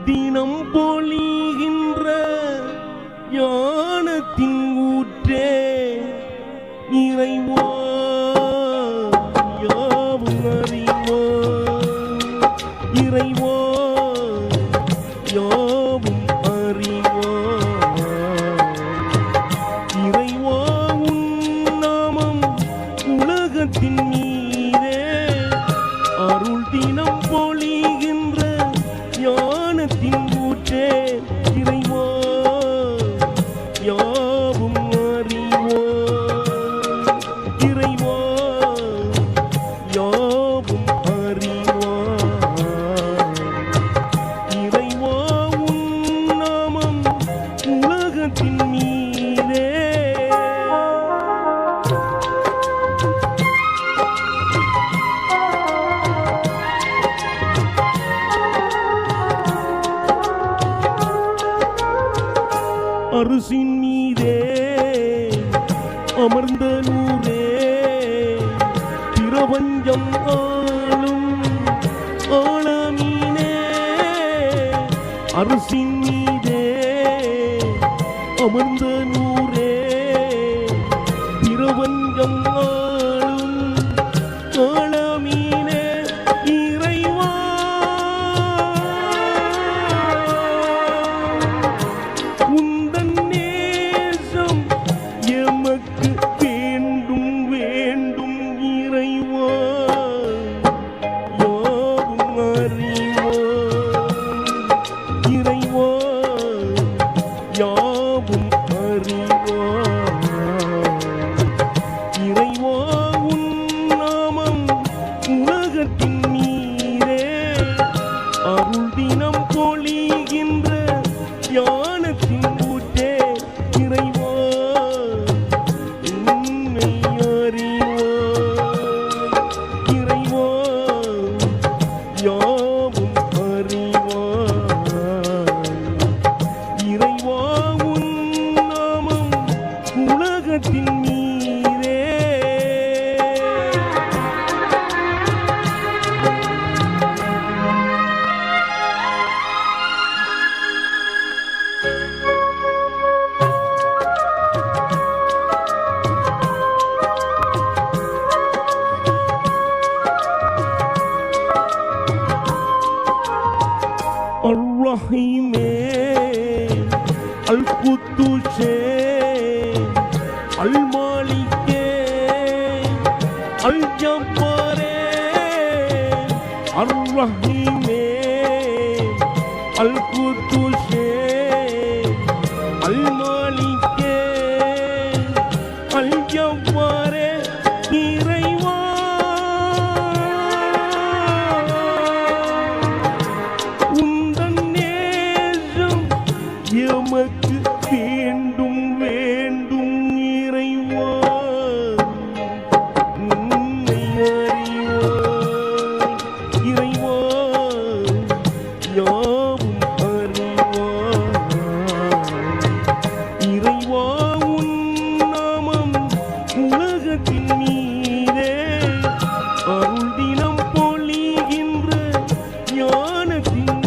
தினம் பொழிகின்ற ஞானத்தின் ஊற்றே இறைவா யாவும் அறிவா இறைவா யாவும் அறிவா இறைவா உன் நாமம் உலகத்தின் மீதே அருள் தினம் பொழிகின்ற ஞானத்தின் ஊற்றே இறைவா யாவும் அறிவா இறைவா யாவும் அறிவா இறைவா உன் நாமம் உலகத்தின் மீதே அரிசின் மீதே அமர்ந்த நூறே பிரபஞ்சம் ஆளும் ஆழமீனே அரிசின் மீதே அமர்ந்த நூறே பிரபஞ்சம் ஆளும் ஆழமீனே இறைவா உந்தன் நேசம் எமக்கு வேண்டும் வேண்டும் இறைவா யாவும் அறிவா இறைவா யாவும் அறிவா இறைவா உன் நாமம் உலகத்தின் மீதே அருள் தினம் பொழிகின்ற ஞானத்தின் ஊற்றே இறைவா உன்னை அறிவா இறைவா யாவும் அறிவா இறைவா உன் நாமம் உலகத்தின் மீதே الرحيمே அல் குத்தூஸே அல் மாலிக்கே அல் ஜப்பாரே الرحيمே அல் குத்தூஸே அல் மாலிக்கே அல் ஜப்பாரே இறைவா உந்தன் நேசம் எமக்கு வேண்டும் வேண்டும் இறைவா உன்னை அறிவா இறைவா யாவும் அறிவா இறைவா உன் நாமம் உலகத்தின் மீதே அருள் தினம் பொழிகின்ற ஞானத்தின்